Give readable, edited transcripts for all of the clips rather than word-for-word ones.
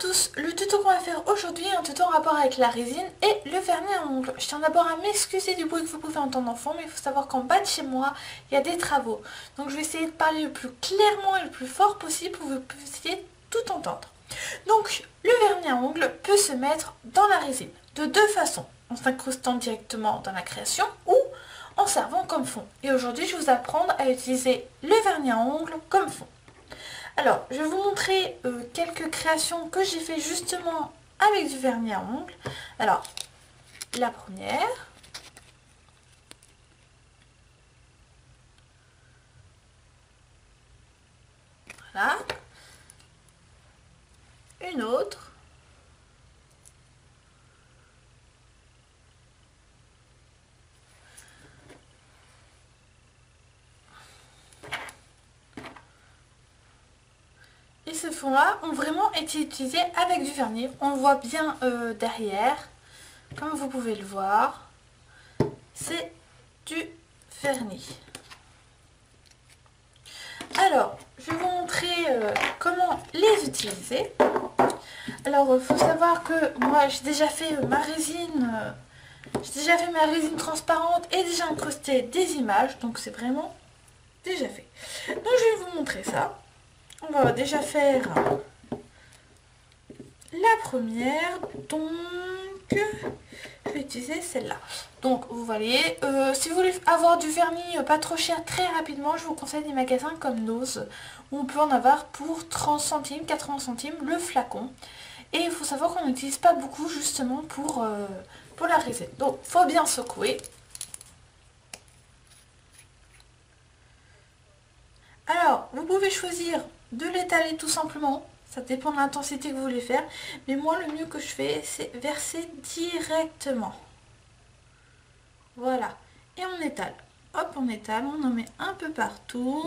tous, le tuto qu'on va faire aujourd'hui est un tuto en rapport avec la résine et le vernis à ongles. Je tiens d'abord à m'excuser du bruit que vous pouvez entendre en fond, mais il faut savoir qu'en bas de chez moi, il y a des travaux. Donc je vais essayer de parler le plus clairement et le plus fort possible pour que vous puissiez tout entendre. Donc le vernis à ongles peut se mettre dans la résine de deux façons, en s'incrustant directement dans la création ou en servant comme fond. Et aujourd'hui je vais vous apprendre à utiliser le vernis à ongles comme fond. Alors, je vais vous montrer quelques créations que j'ai fait justement avec du vernis à ongles. Alors, la première. Voilà. Une autre. Et ce fond-là ont vraiment été utilisés avec du vernis. On le voit bien derrière, comme vous pouvez le voir. C'est du vernis. Alors, je vais vous montrer comment les utiliser. Alors, il faut savoir que moi, j'ai déjà fait ma résine transparente et déjà incrusté des images. Donc, c'est vraiment déjà fait. Donc, je vais vous montrer ça. On va déjà faire la première, donc je vais utiliser celle-là. Donc vous voyez, si vous voulez avoir du vernis pas trop cher très rapidement, je vous conseille des magasins comme Nose, où on peut en avoir pour 30 centimes, 80 centimes le flacon. Et il faut savoir qu'on n'utilise pas beaucoup justement pour la résine. Donc il faut bien secouer. Alors, vous pouvez choisir de l'étaler tout simplement, ça dépend de l'intensité que vous voulez faire, mais moi le mieux que je fais c'est verser directement. Voilà, et on étale. Hop, on étale, on en met un peu partout.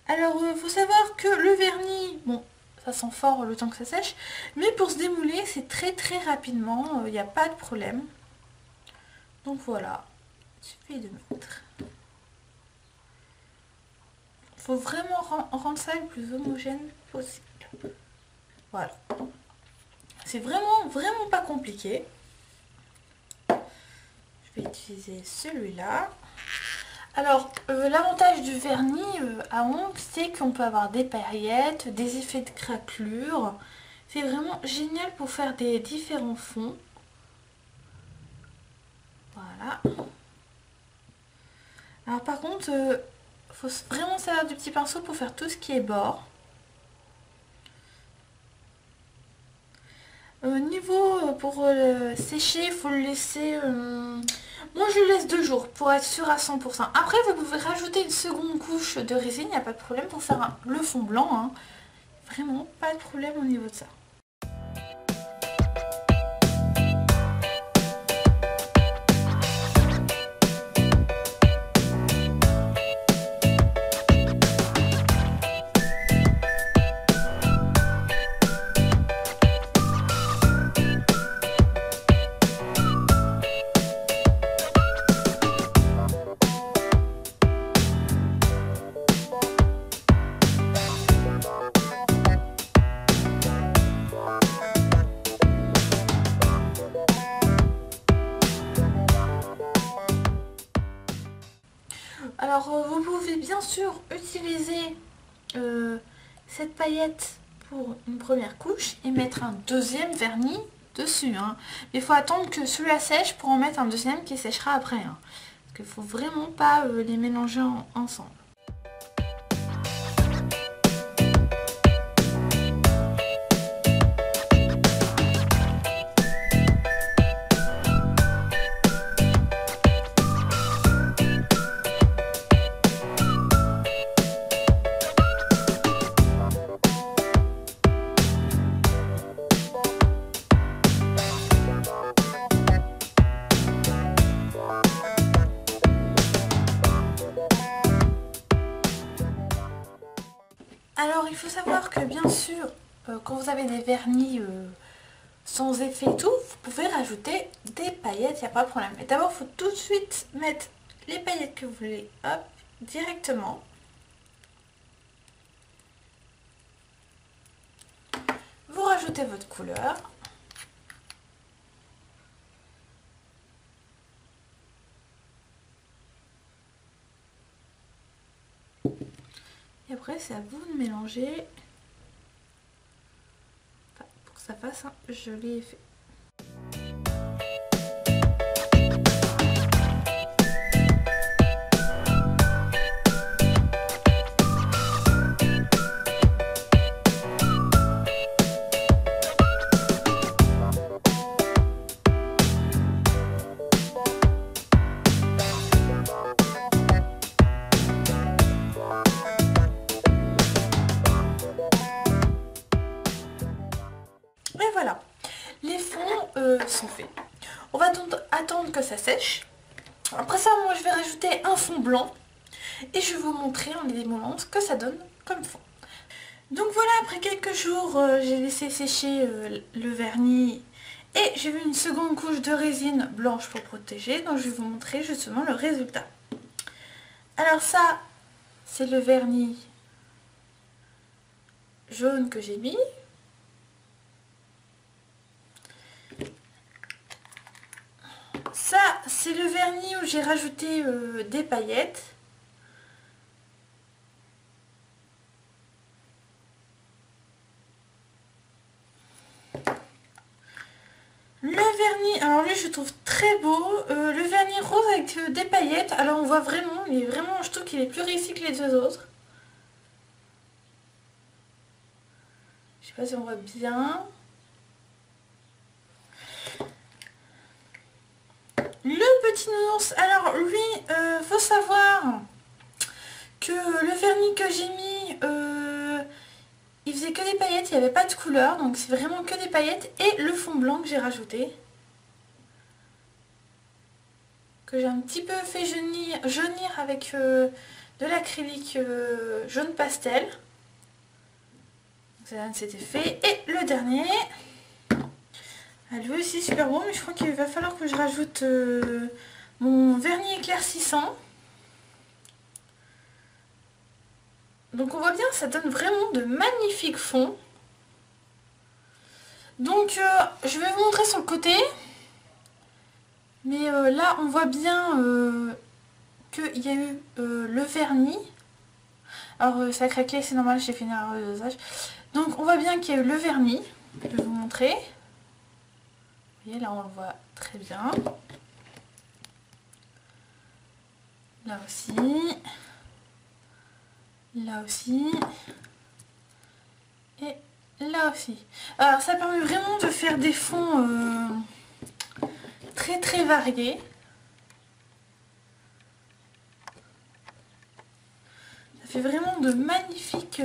Alors, il faut savoir que le vernis, bon, ça sent fort le temps que ça sèche, mais pour se démouler, c'est très rapidement, il n'y a pas de problème. Donc voilà, il suffit de mettre. Il faut vraiment rendre ça le plus homogène possible. Voilà. C'est vraiment pas compliqué. Je vais utiliser celui-là. Alors, l'avantage du vernis à ongles, c'est qu'on peut avoir des paillettes, des effets de craquelure. C'est vraiment génial pour faire des différents fonds. Voilà. Alors par contre, faut vraiment servir du petit pinceau pour faire tout ce qui est bord. Niveau pour sécher, il faut le laisser... moi je le laisse 2 jours pour être sûr à 100%. Après vous pouvez rajouter une seconde couche de résine, il n'y a pas de problème pour faire le fond blanc. Hein. Vraiment pas de problème au niveau de ça. Alors vous pouvez bien sûr utiliser cette paillette pour une première couche et mettre un deuxième vernis dessus. Hein. Mais il faut attendre que celui-là sèche pour en mettre un deuxième qui séchera après. Hein. Parce qu'il ne faut vraiment pas les mélanger ensemble. Alors il faut savoir que bien sûr, quand vous avez des vernis sans effet et tout, vous pouvez rajouter des paillettes, il n'y a pas de problème. Mais d'abord, il faut tout de suite mettre les paillettes que vous voulez, hop, directement. ajoutez votre couleur. Et après c'est à vous de mélanger. Enfin, pour que ça fasse un joli effet. Et voilà, les fonds sont faits. On va donc attendre que ça sèche. Après ça, moi je vais rajouter un fond blanc et je vais vous montrer en les démoulant ce que ça donne comme fond. Donc voilà, après quelques jours, j'ai laissé sécher le vernis et j'ai mis une seconde couche de résine blanche pour protéger. Donc je vais vous montrer justement le résultat. Alors ça, c'est le vernis jaune que j'ai mis. Ça, c'est le vernis où j'ai rajouté des paillettes. Le vernis, alors lui je trouve très beau. Le vernis rose avec des paillettes. Alors on voit vraiment, je trouve qu'il est plus réussi que les deux autres. Je sais pas si on voit bien. Le petit nounours, alors lui, faut savoir que le vernis que j'ai mis, il faisait que des paillettes, il n'y avait pas de couleur, donc c'est vraiment que des paillettes. Et le fond blanc que j'ai rajouté, que j'ai un petit peu fait jaunir avec de l'acrylique jaune pastel. C'était fait. Et le dernier, lui aussi super beau, mais je crois qu'il va falloir que je rajoute mon vernis éclaircissant. Donc on voit bien, ça donne vraiment de magnifiques fonds. Donc je vais vous montrer sur le côté. Mais là on voit bien qu'il y a eu le vernis. Alors ça a craqué, c'est normal, j'ai fait une erreur de dosage. Donc on voit bien qu'il y a eu le vernis. Je vais vous montrer. Vous voyez, là on le voit très bien. Là aussi. Là aussi. Et là aussi. Alors ça permet vraiment de faire des fonds très très variés. Ça fait vraiment de magnifiques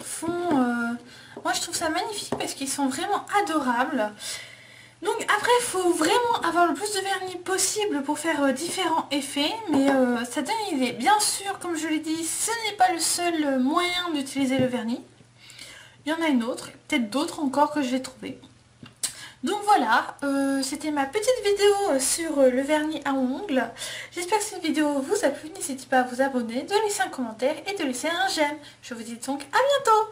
fonds. Moi je trouve ça magnifique parce qu'ils sont vraiment adorables. Donc après il faut vraiment avoir le plus de vernis possible pour faire différents effets, mais ça donne une idée. Bien sûr, comme je l'ai dit, ce n'est pas le seul moyen d'utiliser le vernis. Il y en a une autre, peut-être d'autres encore que je vais trouver. Donc voilà, c'était ma petite vidéo sur le vernis à ongles. J'espère que cette vidéo vous a plu. N'hésitez pas à vous abonner, de laisser un commentaire et de laisser un j'aime. Je vous dis donc à bientôt!